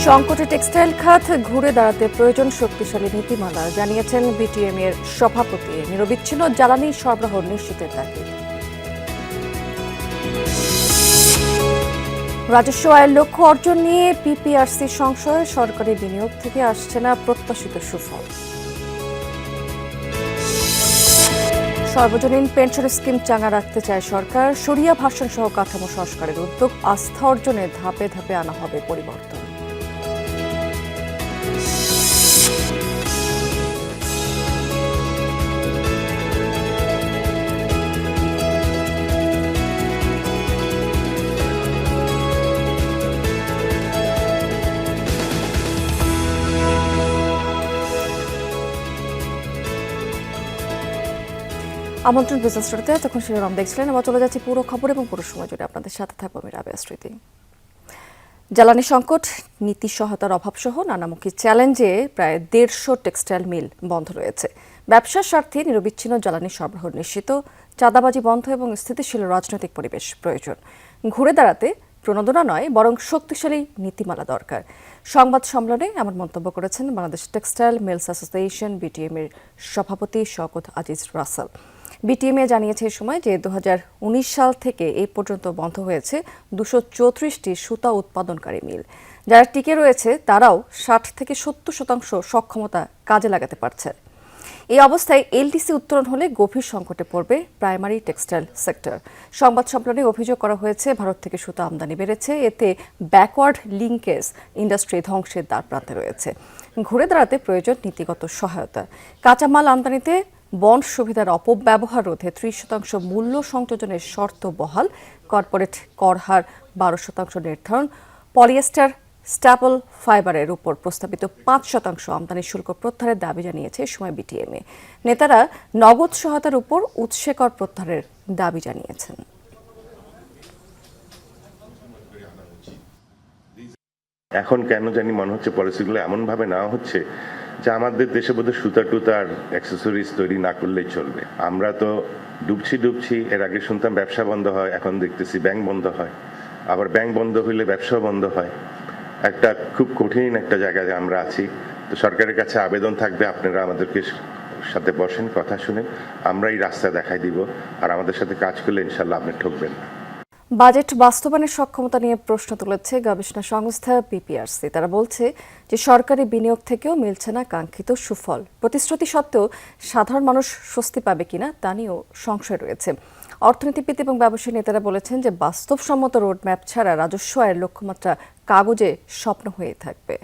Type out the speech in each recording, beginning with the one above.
সংকটে টেক্সটাইল খাত ঘুরে দাঁড়াতে প্রয়োজন শক্তিশালী নীতিমালা জানিয়েছেন বিটিএম এর সভাপতি। নিরবিচ্ছিন্ন জ্বালানি সরবরাহ নিশ্চিতের তাগিদ। রাজস্ব আয়ের লক্ষ্য অর্জন নিয়ে পিপিআরসি সংশয়, সরকারি বিনিয়োগ থেকে আসছে না প্রত্যাশিত সুফল। সর্বজনীন পেনশন স্কিম চাঙা রাখতে চায় সরকার। শরিয়া ভাষণ সহ কাঠামো সংস্কারের উদ্যোগ, আস্থা অর্জনে ধাপে ধাপে আনা হবে পরিবর্তন। আমন্ত্রণ বিজনেস স্টোরিতে। তখন শিরোনাম দেখছিলেন, আমরা চলে যাচ্ছি পুরো খবর এবং পুরো সময় জুড়ে আপনাদের সাথে থাকবো আমি রাবেয়া স্মৃতি। জ্বালানি সংকট, নীতি সহায়তার অভাব সহ নানামুখী চ্যালেঞ্জে প্রায় 150 টেক্সটাইল মিল বন্ধ রয়েছে। ব্যবসার স্বার্থে নিরবিচ্ছিন্ন জ্বালানি সরবরাহ নিশ্চিত, চাঁদাবাজি বন্ধ এবং স্থিতিশীল রাজনৈতিক পরিবেশ প্রয়োজন। ঘুরে দাঁড়াতে প্রণোদনা নয়, বরং শক্তিশালী নীতিমালা দরকার। সংবাদ সম্মেলনে এমন মন্তব্য করেছেন Bangladesh textile mills association BTM এর সভাপতি শওকত আজিজ রাসেল। বিটিএমএ জানিয়েছে এই সময় যে 2019 সাল থেকে এই পর্যন্ত বন্ধ হয়েছে 234টি সুতা উৎপাদনকারী মিল। যারা টিকে রয়েছে তারাও 60 থেকে 70% সক্ষমতা কাজে লাগাতে পারছে। এই অবস্থায় এলটিসি উত্তরণ হলে গভীর সংকটে পড়বে প্রাইমারি টেক্সটাইল সেক্টর। সংবাদ সম্মেলনে অভিযোগ করা হয়েছে, ভারত থেকে সুতা আমদানি বেড়েছে, এতে ব্যাকওয়ার্ড লিঙ্কেজ ইন্ডাস্ট্রি ধ্বংসের দ্বারপ্রান্তে রয়েছে। ঘুরে দাঁড়াতে প্রয়োজন নীতিগত সহায়তা। কাঁচামাল আমদানিতে বন্ড সুবিধার অপব্যবহার রোধে 30% মূল্য সংযোজনের শর্ত বহাল, কর্পোরেট কর হার 12% নির্ধারণ, পলিয়েস্টার স্ট্যাপল ফাইবারের উপর প্রস্তাবিত 5% আমদানি শুল্ক প্রত্যাহারের দাবি জানিয়েছে এ সময় বিটিএমএ। নেতারা নগদ সহায়তার উপর উৎসে কর প্রত্যাহারের দাবি জানিয়েছেন। এখন কেন জানি মনে হচ্ছে পলিসিগুলো এমনভাবে নেওয়া হচ্ছে যে আমাদের দেশে বোধহয় সুতা টুতার অ্যাক্সেসরিজ তৈরি না করলেই চলবে। আমরা তো ডুবছি। এর আগে শুনতাম ব্যবসা বন্ধ হয়, এখন দেখতেছি ব্যাংক বন্ধ হয়, আবার ব্যাংক বন্ধ হইলে ব্যবসা বন্ধ হয়। একটা খুব কঠিন একটা জায়গায় আমরা আছি। তো সরকারের কাছে আবেদন থাকবে, আপনারা আমাদেরকে সাথে বসেন, কথা শুনেন, আমরা এই রাস্তা দেখাই দিব, আর আমাদের সাথে কাজ করলে ইনশাল্লাহ আপনি ঠকবেন না। বাজেট বাস্তবায়নের সক্ষমতা নিয়ে প্রশ্ন তুলেছে গবেষণা সংস্থা পিপিআরসি। তারা বলছে যে সরকারি বিনিয়োগ থেকেও মিলছে না কাঙ্ক্ষিত সুফল। প্রতিশ্রুতি সত্ত্বেও সাধারণ মানুষ স্বস্তি পাবে কিনা তা নিয়েও সংশয় রয়েছে। অর্থনীতিবিদ এবং ব্যবসায়ী নেতারা বলেছেন যে বাস্তবসম্মত রোডম্যাপ ছাড়া রাজস্ব আয়ের লক্ষ্যমাত্রা কাগজে স্বপ্ন হয়ে থাকবে।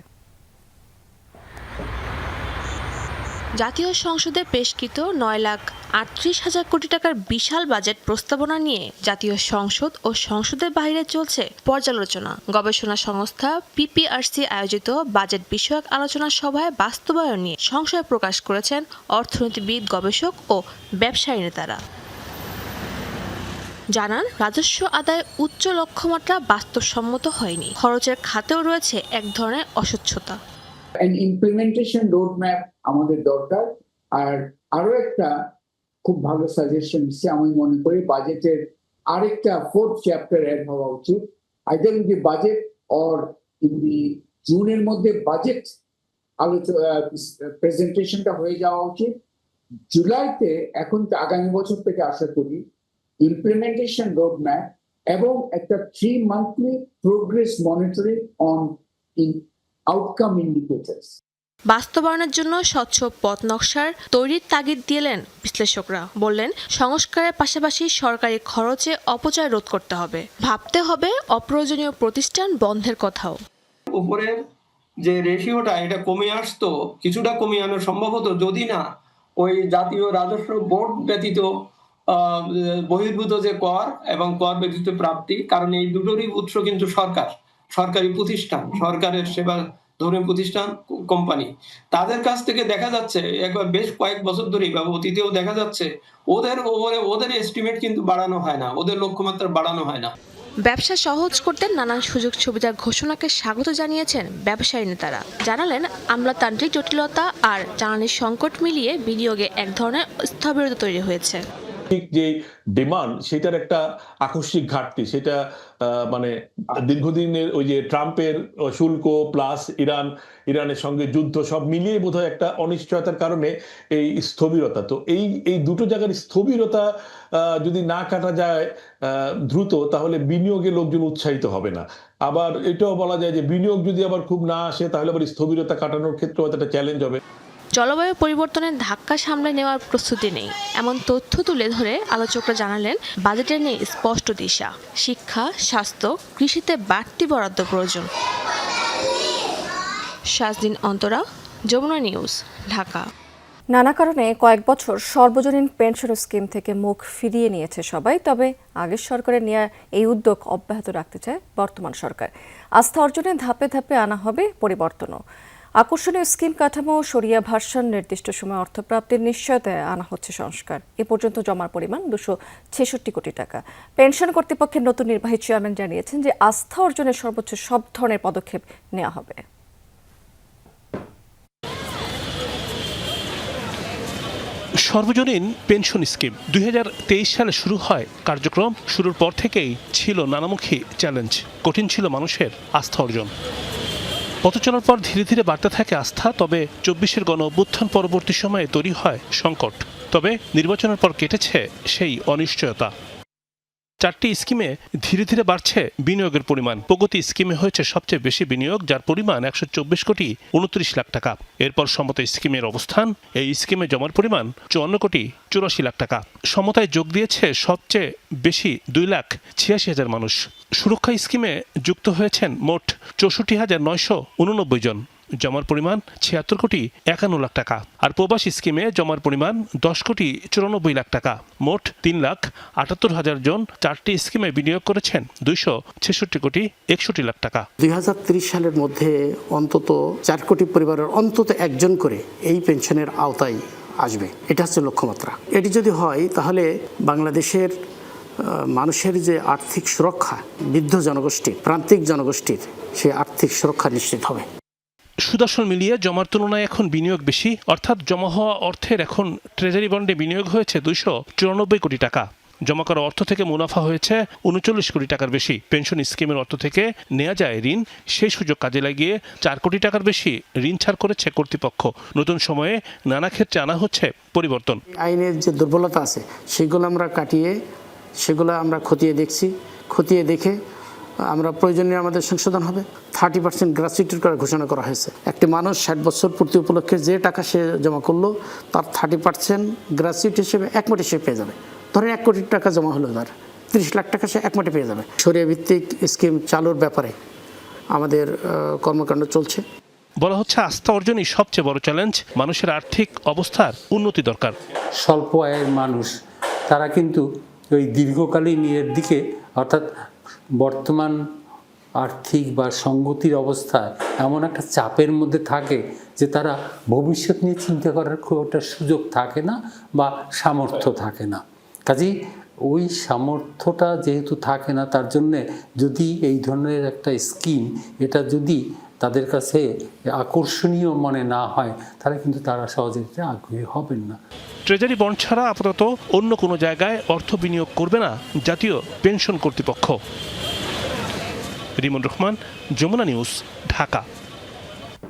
জাতীয় সংসদে পেশকৃত 9,38,000 কোটি টাকার বিশাল বাজেট প্রস্তাবনা নিয়ে জাতীয় সংসদ ও সংসদের বাইরে চলছে পর্যালোচনা। গবেষণা সংস্থা পিপিআরসি আয়োজিত বাজেট বিষয়ক আলোচনা সভায় বাস্তবায়ন নিয়ে সংশয় প্রকাশ করেছেন অর্থনীতিবিদ, গবেষক ও ব্যবসায়ী নেতারা। জানান, রাজস্ব আদায় উচ্চ লক্ষ্যমাত্রা বাস্তবসম্মত হয়নি, খরচের খাতেও রয়েছে এক ধরনের অস্বচ্ছতা। ইমপ্লিমেন্টেশন রোডম্যাপ আমাদের দরকার। আর আরো একটা খুব ভালো সাজেশন দিচ্ছে, আমি মনে করি বাজেটের আরেকটা 4th চ্যাপ্টার অ্যাড হওয়া উচিত। Either in the budget or in the জুনের মধ্যে বাজেট প্রেজেন্টেশনটা হয়ে যাওয়া উচিত। জুলাইতে এখন আগামী বছর থেকে আশা করি ইমপ্লিমেন্টেশন রোডম্যাপ এবং একটা 3 monthly progress monitoring on outcome indicators বাস্তবায়নের জন্য স্বচ্ছ পথ নকশার তৈরির তাগিদ দিলেন বিশ্লেষকরা। বললেন, সংস্কারের পাশাপাশি সরকারি খরচে অপচয় রোধ করতে হবে, ভাবতে হবে অপ্রয়োজনীয় প্রতিষ্ঠান বন্ধের কথাও। উপরের যে রেশিওটা এটা কমে আসতো, কিছুটা কমিয়ে আনা সম্ভব হতো যদি না ওই জাতীয় রাজস্ব বোর্ড ব্যতীত বহির্ভূত যে কর এবং কর ব্যতীত প্রাপ্তি, কারণ এই দুটোরই উৎস কিন্তু সরকারি প্রতিষ্ঠান, সরকারের সেবা ধর্মীয় প্রতিষ্ঠান, কোম্পানি, তাদের কাছ থেকে দেখা যাচ্ছে একবার বেশ কয়েক বছর ধরেই বা অতীতেও দেখা যাচ্ছে ওদের এস্টিমেট কিন্তু বাড়ানো হয় না, ওদের লক্ষ্যমাত্রা বাড়ানো হয় না। ব্যবসা সহজ করতে নানান সুযোগ সুবিধার ঘোষণাকে স্বাগত জানিয়েছেন ব্যবসায়ী নেতারা। জানালেন, আমলাতান্ত্রিক জটিলতা আর জ্বালানির সংকট মিলিয়ে বিনিয়োগে এক ধরনের স্থবিরতা তৈরি হয়েছে। যে ডিমান্ড সেটার একটা আকস্মিক ঘাটতি, সেটা মানে দীর্ঘদিনের ওই যে ট্রাম্পের শুল্ক প্লাস ইরানের সঙ্গে যুদ্ধ সব মিলিয়ে বোধহয় একটা অনিশ্চয়তার কারণে এই স্থবিরতা। তো এই দুটো জায়গার স্থবিরতা যদি না কাটা যায় দ্রুত, তাহলে বিনিয়োগে লোকজন উৎসাহিত হবে না। আবার এটাও বলা যায় যে বিনিয়োগ যদি আবার খুব না আসে, তাহলে আবার স্থবিরতা কাটানোর ক্ষেত্রে হয়তো একটা চ্যালেঞ্জ হবে। জলবায়ু পরিবর্তনের ধাক্কা সামলে নেওয়ার প্রস্তুতি নেই এমন তথ্য তুলে ধরে আলোচকরা জানালেন বাজেটে নেই স্পষ্ট দিশা। শিক্ষা, স্বাস্থ্য, কৃষিতে বাড়তি বরাদ্দ প্রয়োজন। শাজদিন অন্তরা, যমুনা নিউজ, ঢাকা। নানা কারণে কয়েক বছর সর্বজনীন পেনশন স্কিম থেকে মুখ ফিরিয়ে নিয়েছে সবাই, তবে আগের সরকারের নেওয়া এই উদ্যোগ অব্যাহত রাখতে চায় বর্তমান সরকার। আস্থা অর্জনে ধাপে ধাপে আনা হবে পরিবর্তনও। আকর্ষণীয় স্কিম কাঠামো সরিয়ে ভার্সন নির্দিষ্ট সময় অর্থপ্রাপ্তির নিশ্চয়তায় আনা হচ্ছে সংস্কার। এ পর্যন্ত জমার পরিমাণ 266 কোটি টাকা। পেনশন কর্তৃপক্ষের নতুন নির্বাহী চেয়ারম্যান জানিয়েছেন যে আস্থা অর্জনের সর্বোচ্চ সব ধরনের পদক্ষেপ নেওয়া হবে। সর্বজনীন পেনশন স্কিম 2023 সালে শুরু হয়। কার্যক্রম শুরুর পর থেকেই ছিল নানামুখী চ্যালেঞ্জ। কঠিন ছিল মানুষের আস্থা অর্জন। পথ চলার পর ধীরে ধীরে বাড়তে থাকে আস্থা। তবে 24-এর গণ অভ্যুত্থান পরবর্তী সময়ে তৈরি হয় সংকট। তবে নির্বাচনের পর কেটেছে সেই অনিশ্চয়তা। 4টি স্কিমে ধীরে ধীরে বাড়ছে বিনিয়োগের পরিমাণ। প্রগতি স্কিমে হয়েছে সবচেয়ে বেশি বিনিয়োগ, যার পরিমাণ 124 কোটি 29 লাখ টাকা। এরপর সমতা স্কিমের অবস্থান। এই স্কিমে জমার পরিমাণ 54 কোটি 84 লাখ টাকা। সমতায় যোগ দিয়েছে সবচেয়ে বেশি 2,86,000 মানুষ। সুরক্ষা স্কিমে যুক্ত হয়েছেন মোট 64,989 জন। জমার পরিমাণ 76 কোটি 51 লাখ টাকা। আর প্রবাসী স্কিমে জমার পরিমাণ 10 কোটি 94 লাখ টাকা। মোট 3,78,000 জন 4টি স্কিমে বিনিয়োগ করেছেন 266 কোটি 61 লাখ টাকা। 2030 সালের মধ্যে অন্তত 4 কোটি পরিবারের অন্তত একজন করে এই পেনশনের আওতায় আসবে, এটা হচ্ছে লক্ষ্যমাত্রা। এটি যদি হয় তাহলে বাংলাদেশের মানুষের যে আর্থিক সুরক্ষা, বৃদ্ধ জনগোষ্ঠীর, প্রান্তিক জনগোষ্ঠীর সে আর্থিক সুরক্ষা নিশ্চিত হবে। সুদর্শন মিলিয়ে জমার তুলনায় এখন বিনিয়োগ বেশি, অর্থাৎ জমা হওয়া অর্থের এখন ট্রেজারি বন্ডে বিনিয়োগ হয়েছে 294 কোটি টাকা। জমা করা অর্থ থেকে মুনাফা হয়েছে 39 কোটি টাকার বেশি। পেনশন স্কিমের অর্থ থেকে নেওয়া যায় ঋণ, সেই সুযোগ কাজে লাগিয়ে 4 কোটি টাকার বেশি ঋণ ছাড় করেছে কর্তৃপক্ষ। নতুন সময়ে নানা ক্ষেত্রে আনা হচ্ছে পরিবর্তন। আইনের যে দুর্বলতা আছে সেগুলো আমরা কাটিয়ে, সেগুলো আমরা খতিয়ে দেখছি। খতিয়ে দেখে আমরা প্রয়োজনীয় আমাদের সংশোধন হবে। 30% গ্র্যাচুইটির করে ঘোষণা করা হয়েছে। একটি মানুষ 60 বছর পূর্তি উপলক্ষে যে টাকা সে জমা করলো তার 30% গ্র্যাচুইটি হিসেবে একমাটি সে পেয়ে যাবে। ধরেন 1 কোটি টাকা জমা হলো, তার 30 লাখ টাকা সে একমাটি পেয়ে যাবে। শরিয়া ভিত্তিক স্কিম চালুর ব্যাপারে আমাদের কর্মকাণ্ড চলছে। বলা হচ্ছে আস্থা অর্জনই সবচেয়ে বড় চ্যালেঞ্জ। মানুষের আর্থিক অবস্থার উন্নতি দরকার। স্বল্প আয়ের মানুষ তারা কিন্তু ওই দীর্ঘকালীন এর দিকে, অর্থাৎ বর্তমান আর্থিক বা সংগতির অবস্থায় এমন একটা চাপের মধ্যে থাকে যে তারা ভবিষ্যৎ নিয়ে চিন্তা করার খুব একটা সুযোগ থাকে না বা সামর্থ্য থাকে না। কাজেই ওই সামর্থ্যটা যেহেতু থাকে না, তার জন্যে যদি এই ধরনের একটা স্কিম এটা যদি তাদের কাছে আকর্ষণীয় মনে না হয়, তাহলে কিন্তু তারা সহজে আগ্রহী হবেন না। ট্রেজারি বন্ড ছাড়া আপাতত অন্য কোনো জায়গায় অর্থ বিনিয়োগ করবে না জাতীয় পেনশন কর্তৃপক্ষ। রিমন রহমান, যমুনা নিউজ, ঢাকা।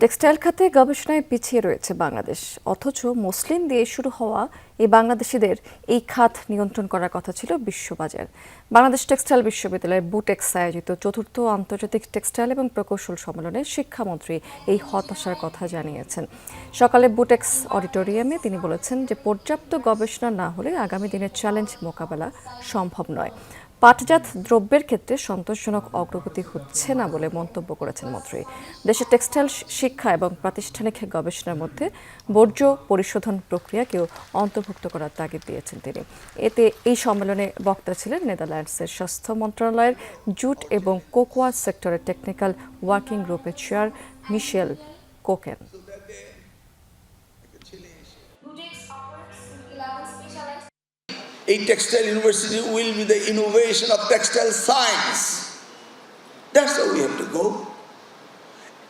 টেক্সটাইল খাতে গবেষণায় পিছিয়ে রয়েছে বাংলাদেশ, অথচ মুসলিম দিয়ে শুরু হওয়া এই বাংলাদেশিদের এই খাত নিয়ন্ত্রণ করার কথা ছিল বিশ্ববাজার। বাংলাদেশ টেক্সটাইল বিশ্ববিদ্যালয়ের বুটেক্স আয়োজিত 4র্থ আন্তর্জাতিক টেক্সটাইল এবং প্রকৌশল সম্মেলনে শিক্ষামন্ত্রী এই হতাশার কথা জানিয়েছেন। সকালে বুটেক্স অডিটোরিয়ামে তিনি বলেছেন যে পর্যাপ্ত গবেষণা না হলে আগামী দিনের চ্যালেঞ্জ মোকাবেলা সম্ভব নয়। পাটজাত দ্রব্যের ক্ষেত্রে সন্তোষজনক অগ্রগতি হচ্ছে না বলে মন্তব্য করেছেন মন্ত্রী। দেশের টেক্সটাইল শিক্ষা এবং প্রাতিষ্ঠানিক গবেষণার মধ্যে বর্জ্য পরিশোধন প্রক্রিয়াকেও অন্তর্ভুক্ত করার তাগিদ দিয়েছেন তিনি। এতে এই সম্মেলনে বক্তা ছিলেন নেদারল্যান্ডসের স্বাস্থ্য মন্ত্রণালয়ের জুট এবং কোকোয়া সেক্টরের টেকনিক্যাল ওয়ার্কিং গ্রুপের চেয়ার মিশেল কোকেন। A textile university will be the innovation of textile science. That's how we have to go.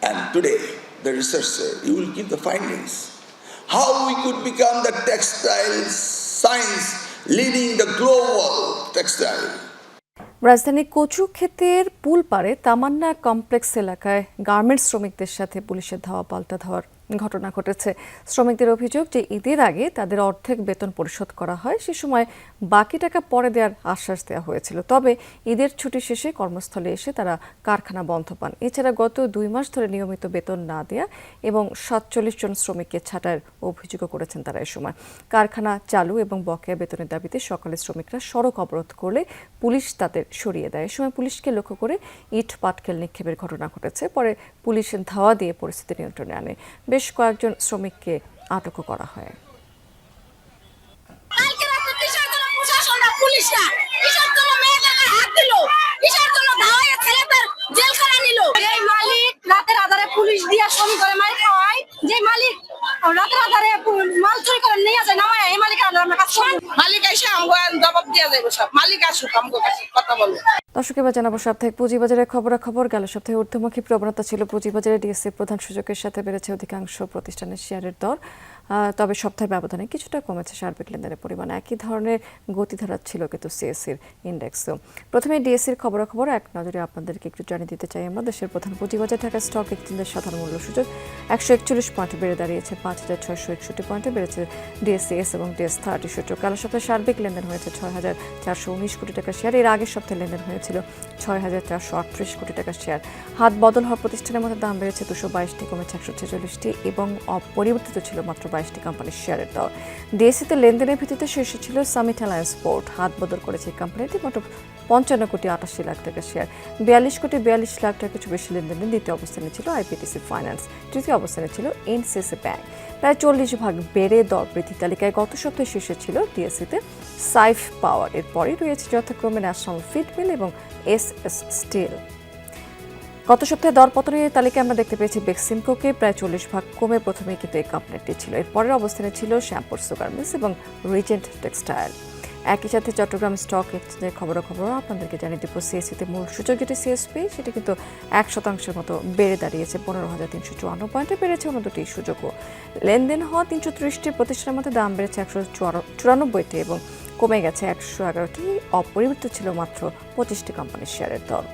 And today, the researcher, you will give the findings. How we could become the textile science leading the global textile. রাজধানী কচু ক্ষেতের পুল পাড়ে তামান্না complex এলাকায় garments শ্রমিকদের সাথে পুলিশের ধাওয়া পাল্টা ধাওয়ার ঘটনা ঘটেছে। শ্রমিকদের অভিযোগ যে ঈদের আগে তাদের অর্ধেক বেতন পরিশোধ করা হয়, সে সময় বাকি টাকা পরে দেওয়ার আশ্বাস দেওয়া হয়েছিল। তবে ঈদের ছুটি শেষে কর্মস্থলে এসে তারা কারখানা বন্ধ পান। এছাড়া গত 2 মাস ধরে নিয়মিত বেতন না দেয়া এবং 47 জন শ্রমিককে ছাঁটাইয়ের অভিযোগও করেছেন তারা। এ সময় কারখানা চালু এবং বকেয়া বেতনের দাবিতে সকালে শ্রমিকরা সড়ক অবরোধ করলে পুলিশ তাদের সরিয়ে দেয়। এ সময় পুলিশকে লক্ষ্য করে ইট পাটকেল নিক্ষেপের ঘটনা ঘটেছে। পরে পুলিশ ধাওয়া দিয়ে পরিস্থিতি নিয়ন্ত্রণে আনে। বেশ কয়েকজন শ্রমিককে আটকও করা হয়। পুলিশ দিয়া শ্রমিক করে মাল খাওয়ায়, যে মালিক রাতে রাতে মাল চুরি করে নিয়ে যায় নামায়, এই মালিক মালিক এসে আমাকে জবাব দিয়ে যাবে। সব মালিক আসুক আমাকে কথা বলবো। দর্শক, এবার জানাবো সাপ্তাহিক পুঁজিবাজারের খবরাখবর। গেল সপ্তাহে ঊর্ধ্বমুখী প্রবণতা ছিল পুঁজিবাজারে। ডিএসসি প্রধান সূচকের সাথে বেড়েছে অধিকাংশ প্রতিষ্ঠানের শেয়ারের দর, তবে সপ্তাহের ব্যবধানে কিছুটা কমেছে সার্বিক লেনদেনের পরিমাণ। একই ধরনের গতিধারা ছিল কিন্তু সিএসসির ইন্ডেক্সও। প্রথমে ডিএসসির খবরাখবর এক নজরে আপনাদেরকে একটু জানিয়ে দিতে চাই আমরা। দেশের প্রধান পুঁজিবাজার ঢাকা স্টক এক্সচেঞ্জের সাধারণ মূল্য সূচক 141 পয়েন্টে বেড়ে দাঁড়িয়েছে 5661 পয়েন্টে। বেড়েছে ডিএসসিএস এবং ডিএস30 সূচক। গেল সপ্তাহে সার্বিক লেনদেন হয়েছে 6419 কোটি টাকা শেয়ার। এর আগের সপ্তাহে লেনদেন হয়েছিল 6438 কোটি টাকা শেয়ার। হাত বদল হওয়া প্রতিষ্ঠানের মধ্যে দাম বেড়েছে 222টি, কমেছে 146টি এবং অপরিবর্তিত ছিল মাত্র 22টি কোম্পানির শেয়ারের দর। ডিএসসিতে লেনদেনের ভিত্তিতে শীর্ষে ছিল সামিট অ্যালায়েন্স পোর্ট। হাত বদল করেছে এই কোম্পানিটি মোট 55 কোটি 88 লাখ টাকা শেয়ার। 42 কোটি 42 লাখ টাকা কিছু বেশি লেনদেনে দ্বিতীয় অবস্থানে ছিল আইপিটিসি ফাইন্যান্স। তৃতীয় অবস্থানে ছিল এনসিসি ব্যাংক। প্রায় 40 ভাগ বেড়ে দর বৃদ্ধি তালিকায় গত সপ্তাহে শীর্ষে ছিল ডিএসসিতে সাইফ পাওয়ার। এরপরই রয়েছে যথাক্রমে ন্যাশনাল ফিড মিল এবং এসএস স্টিল। গত সপ্তাহে দর পতনের তালিকায় আমরা দেখতে পেয়েছি বেক্সিমকোকে প্রায় 40 ভাগ কমে প্রথমেই কিন্তু এই কোম্পানিটি ছিল। এরপরের অবস্থানে ছিল শ্যাম্পুর সুগার মিলস এবং রিজেন্ট টেক্সটাইল। একই সাথে চট্টগ্রাম স্টক এক্সচেঞ্জের খবরাখবর আপনাদেরকে জানিয়ে দেব। সিএসসিতে মূল সূচক যেটি সিএসপি, সেটি কিন্তু 1% মতো বেড়ে দাঁড়িয়েছে 15,354 পয়েন্টে। বেড়েছে অন্য দুটি সূচকও। লেনদেন হওয়া 330টি প্রতিষ্ঠানের মধ্যে দাম বেড়েছে 194টি এবং কমে গেছে 111টি। অপরিবর্তিত ছিল মাত্র 25টি কোম্পানির শেয়ারের দর।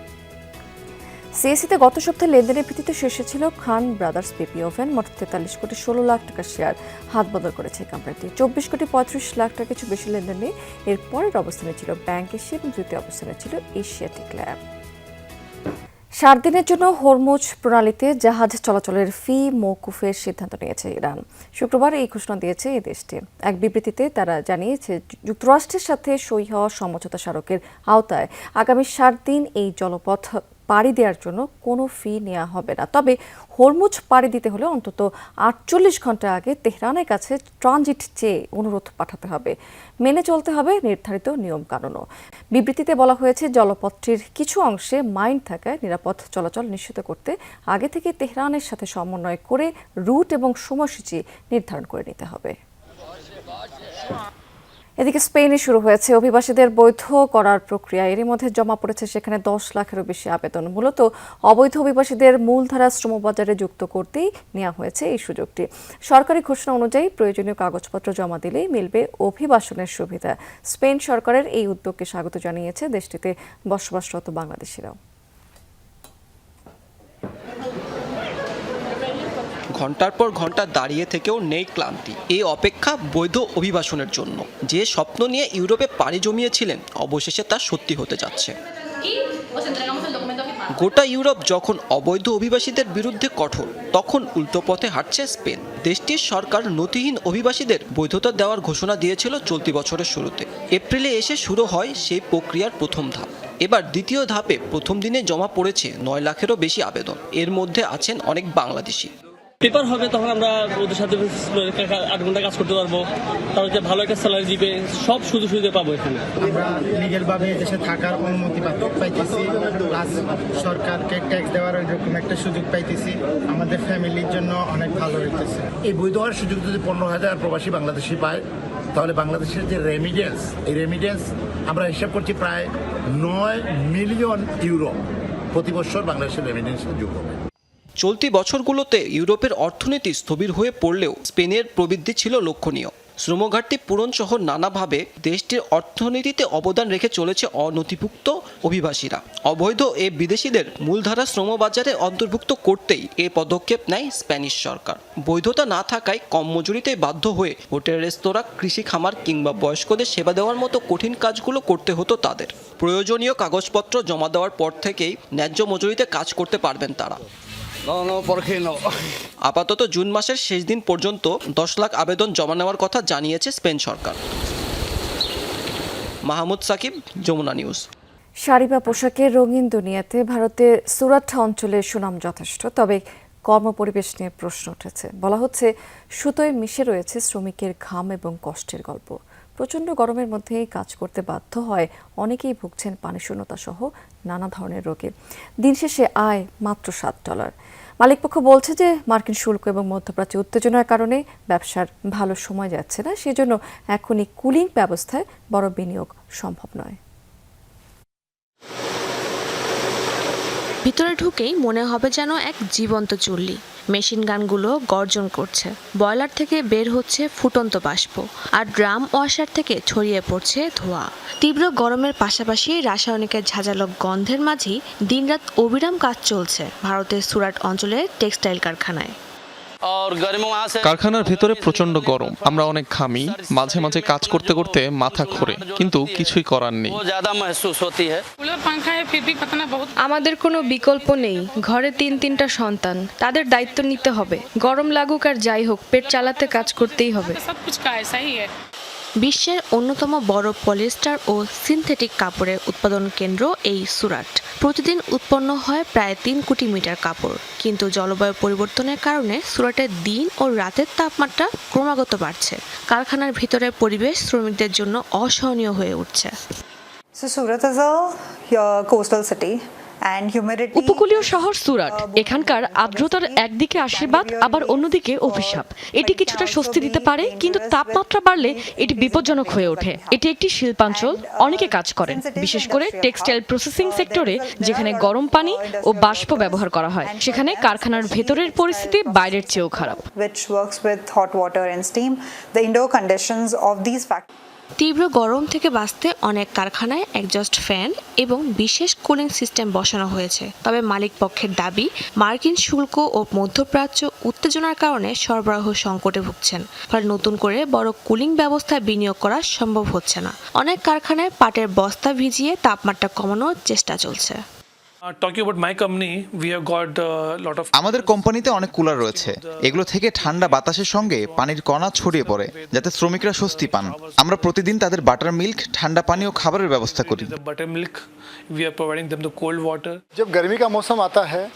সিএসসিতে গত সপ্তাহে লেনদেনের ভিত্তিতে শীর্ষে ছিল খান ব্রাদার্স পিপি ওভেন। মোট 43 কোটি 16 লাখ টাকা শেয়ার হাত বদল করেছে এই কোম্পানিটি। 24 কোটি 35 লাখ টাকা কিছু বেশি লেনদেন নেই। এর পরের অবস্থানে ছিল ব্যাংক এশিয়া এবং তৃতীয় অবস্থানে ছিল এশিয়াটিক ল্যাব। 7 দিনের জন্য হরমুজ প্রণালীতে জাহাজ চলাচলের ফি মওকুফের সিদ্ধান্ত নিয়েছে ইরান। শুক্রবার এই ঘোষণা দিয়েছে এই দেশটি। এক বিবৃতিতে তারা জানিয়েছে, যুক্তরাষ্ট্রের সাথে সই হওয়া সমঝোতা স্মারকের আওতায় আগামী 7 দিন এই জলপথ পাড়ি দেওয়ার জন্য কোনো ফি নেওয়া হবে না। তবে হরমুজ পাড়ি দিতে হলে অন্তত 48 ঘন্টা আগে তেহরানের কাছে ট্রানজিট চেয়ে অনুরোধ পাঠাতে হবে। মেনে চলতে হবে নির্ধারিত নিয়মকানুনও। বিবৃতিতে বলা হয়েছে, জলপথটির কিছু অংশে মাইন থাকায় নিরাপদ চলাচল নিশ্চিত করতে আগে থেকে তেহরানের সাথে সমন্বয় করে রুট এবং সময়সূচি নির্ধারণ করে নিতে হবে। এদিকে স্পেনে শুরু হয়েছে অভিবাসীদের বৈধ করার প্রক্রিয়া। এরই মধ্যে জমা পড়েছে সেখানে 10 লাখেরও বেশি আবেদন। মূলত অবৈধ অভিবাসীদের মূলধারা শ্রমবাজারে যুক্ত করতেই নেওয়া হয়েছে এই সুযোগটি। সরকারি ঘোষণা অনুযায়ী প্রয়োজনীয় কাগজপত্র জমা দিলেই মিলবে অভিবাসনের সুবিধা। স্পেন সরকারের এই উদ্যোগকে স্বাগত জানিয়েছে দেশটিতে বসবাসরত বাংলাদেশিরাও। ঘন্টার পর ঘন্টা দাঁড়িয়ে থেকেও নেই ক্লান্তি। এই অপেক্ষা বৈধ অভিবাসনের জন্য। যে স্বপ্ন নিয়ে ইউরোপে পাড়ি জমিয়েছিলেন, অবশেষে তা সত্যি হতে যাচ্ছে। গোটা ইউরোপ যখন অবৈধ অভিবাসীদের বিরুদ্ধে কঠোর, তখন উল্টো পথে হাঁটছে স্পেন। দেশটির সরকার নথিহীন অভিবাসীদের বৈধতা দেওয়ার ঘোষণা দিয়েছিল চলতি বছরের শুরুতে। এপ্রিলে এসে শুরু হয় সেই প্রক্রিয়ার প্রথম ধাপ। এবার দ্বিতীয় ধাপে প্রথম দিনে জমা পড়েছে 9 লাখেরও বেশি আবেদন। এর মধ্যে আছেন অনেক বাংলাদেশি। পেপার হবে তখন আমরা ওদের সাথে 8 ঘন্টা কাজ করতে পারবো, তাহলে ভালো একটা স্যালারি দিবে, সব সুযোগ সুবিধা পাবো এখানে। আমরা লিগ্যাল ভাবে দেশে থাকার অনুমতি পাইতেছি, প্লাস সরকারকে ট্যাক্স দেওয়ার এরকম একটা সুযোগ পাইতেছি। আমাদের ফ্যামিলির জন্য অনেক ভালো হইতেছে। এই বৈধ হওয়ার সুযোগ যদি 15,000 প্রবাসী বাংলাদেশি পায়, তাহলে বাংলাদেশের যে রেমিডেন্স, এই রেমিডেন্স আমরা হিসাব করছি প্রায় 9 মিলিয়ন ইউরো প্রতি বছর বাংলাদেশের রেমিডেন্সে যোগ হবে। চলতি বছরগুলোতে ইউরোপের অর্থনীতি স্থবির হয়ে পড়লেও স্পেনের প্রবৃদ্ধি ছিল লক্ষণীয়। শ্রমঘাটতি পূরণ সহ নানাভাবে দেশটির অর্থনীতিতে অবদান রেখে চলেছে অনথিভুক্ত অভিবাসীরা। অবৈধ এ বিদেশিদের মূলধারা শ্রমবাজারে অন্তর্ভুক্ত করতেই এ পদক্ষেপ নেয় স্প্যানিশ সরকার। বৈধতা না থাকায় কম মজুরিতে বাধ্য হয়ে হোটেল, রেস্তোরাঁ, কৃষি খামার কিংবা বয়স্কদের সেবা দেওয়ার মতো কঠিন কাজগুলো করতে হতো তাদের। প্রয়োজনীয় কাগজপত্র জমা দেওয়ার পর থেকেই ন্যায্য মজুরিতে কাজ করতে পারবেন তারা। আপাতত জুন মাসের শেষ দিন পর্যন্ত 10 লাখ আবেদন জমা নেওয়ার কথা জানিয়েছে স্পেন সরকার। মাহমুদ সাকিব, যমুনা নিউজ। শাড়ি বা পোশাকের রঙিন দুনিয়াতে ভারতের সুরাট অঞ্চলের সুনাম যথেষ্ট, তবে কর্মপরিবেশ নিয়ে প্রশ্ন উঠেছে। বলা হচ্ছে সুতোয় মিশে রয়েছে শ্রমিকের ঘাম এবং কষ্টের গল্প। প্রচণ্ড গরমের মধ্যেই কাজ করতে বাধ্য হয় অনেকেই ভুগছেন পানিশূন্যতা সহ নানা ধরনের রোগে। দিন শেষে আয় মাত্র $7। মালিকপক্ষ বলছে যে মার্কিন শুল্ক এবং মধ্যপ্রাচ্যে উত্তেজনার কারণে ব্যবসার ভালো সময় যাচ্ছে না, সেজন্য এখনই কুলিং ব্যবস্থায় বড় বিনিয়োগ সম্ভব নয়। ভিতরে ঢুকেই মনে হবে যেন এক জীবন্ত চুল্লি। মেশিন গানগুলো গর্জন করছে, বয়লার থেকে বের হচ্ছে ফুটন্ত বাষ্প, আর ড্রাম ওয়াশার থেকে ছড়িয়ে পড়ছে ধোঁয়া। তীব্র গরমের পাশাপাশি রাসায়নিকের ঝাঁঝালো গন্ধের মাঝেই দিনরাত অবিরাম কাজ চলছে ভারতের সুরাট অঞ্চলের টেক্সটাইল কারখানায়। কারখানার ভেতরে প্রচন্ড গরম, আমরা অনেক ঘামি, মাঝে মাঝে কাজ করতে করতে মাথা ঘোরে, কিন্তু কিছুই করার নেই। আমাদের কোনো বিকল্প নেই। ঘরে 3-3টা সন্তান, তাদের দায়িত্ব নিতে হবে। গরম লাগুক আর যাই হোক, পেট চালাতে কাজ করতেই হবে। বিশ্বের অন্যতম বড় পলিয়েস্টার ও সিনথেটিক কাপড়ের উৎপাদন কেন্দ্র এই সুরাট। প্রতিদিন উৎপন্ন হয় প্রায় 3 কোটি মিটার কাপড়, কিন্তু জলবায়ু পরিবর্তনের কারণে সুরাটের দিন ও রাতের তাপমাত্রা ক্রমাগত বাড়ছে। কারখানার ভিতরের পরিবেশ শ্রমিকদের জন্য অসহনীয় হয়ে উঠছে। উপকূলীয় শহর সুরাট, এখানকার আর্দ্রতার একদিকে আশীর্বাদ আবার অন্যদিকে অভিশাপ। এটি কিছুটা স্বস্তি দিতে পারে, কিন্তু তাপমাত্রা বাড়লে এটি বিপজ্জনক হয়ে ওঠে। এটি একটি শিল্পাঞ্চল, অনেকে কাজ করেন, বিশেষ করে টেক্সটাইল প্রসেসিং সেক্টরে, যেখানে গরম পানি ও বাষ্প ব্যবহার করা হয়। সেখানে কারখানার ভেতরের পরিস্থিতি বাইরের চেয়েও খারাপ। তীব্র গরম থেকে বাঁচতে অনেক কারখানায় একজস্ট ফ্যান এবং বিশেষ কুলিং সিস্টেম বসানো হয়েছে। তবে মালিক পক্ষের দাবি, মার্কিন শুল্ক ও মধ্যপ্রাচ্য উত্তেজনার কারণে সরবরাহ সংকটে ভুগছেন, ফলে নতুন করে বড় কুলিং ব্যবস্থায় বিনিয়োগ করা সম্ভব হচ্ছে না। অনেক কারখানায় পাটের বস্তা ভিজিয়ে তাপমাত্রা কমানোর চেষ্টা চলছে। আমাদের কোম্পানিতে অনেক কুলার রয়েছে, এগুলো থেকে ঠান্ডা বাতাসের সঙ্গে পানির কণা ছড়িয়ে পড়ে, যাতে শ্রমিকরা স্বস্তি পান। আমরা প্রতিদিন তাদের বাটার মিল্ক, ঠান্ডা পানি ও খাবারের ব্যবস্থা করি।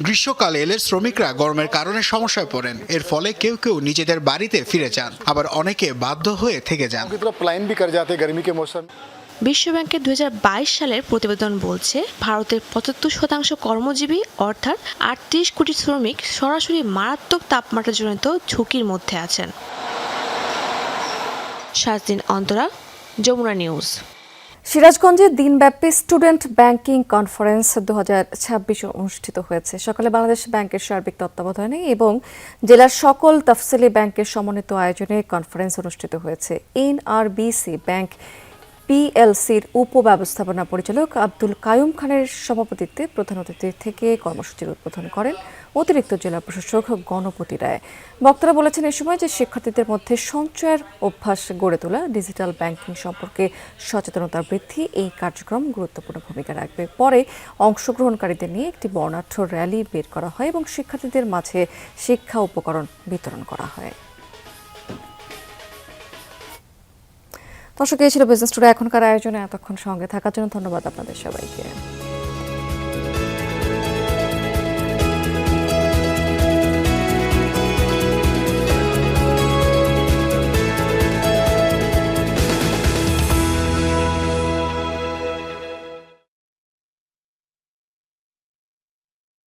গ্রীষ্মকালে এলে শ্রমিকরা গরমের কারণে সমস্যায় পড়েন। এর ফলে কেউ কেউ নিজেদের বাড়িতে ফিরে যান, আবার অনেকে বাধ্য হয়ে থেকে যান। বিশ্বব্যাংকের 2022 সালের প্রতিবেদন বলছে, ভারতের 75% কর্মজীবী অর্থাৎ 38 কোটি শ্রমিক সরাসরি মারাত্মক তাপমাত্রাজনিত ঝুঁকির মধ্যে আছেন। শাহদিন অন্তরা, যমুনা নিউজ। সিরাজগঞ্জে দিনব্যাপী স্টুডেন্ট ব্যাংকিং কনফারেন্স 2026 অনুষ্ঠিত হয়েছে। সকালে বাংলাদেশ ব্যাংকের সার্বিক তত্ত্বাবধানে এবং জেলার সকল তফসিলি ব্যাংকের সমন্বিত আয়োজনে কনফারেন্স অনুষ্ঠিত হয়েছে। এনআরবিসি ব্যাংক পিএলসির উপব্যবস্থাপনা পরিচালক আব্দুল কায়ুম খানের সভাপতিত্বে প্রধান অতিথি থেকে কর্মসূচির উদ্বোধন করেন অতিরিক্ত জেলা প্রশাসক গণপতি রায়। বক্তারা বলেছেন, এই সময় যে শিক্ষার্থীদের মধ্যে সঞ্চয়ের অভ্যাস গড়ে তোলা, ডিজিটাল ব্যাংকিং সম্পর্কে সচেতনতা বৃদ্ধি এই কার্যক্রম গুরুত্বপূর্ণ ভূমিকা রাখবে। পরে অংশগ্রহণকারীদের নিয়ে একটি বর্ণাঢ্য র্যালি বের করা হয় এবং শিক্ষার্থীদের মাঝে শিক্ষা উপকরণ বিতরণ করা হয়। দর্শক, এই ছিল বিজনেস টুডে এখনকার আয়োজনে। এতক্ষণ সঙ্গে থাকার জন্য ধন্যবাদ আপনাদের সবাইকে।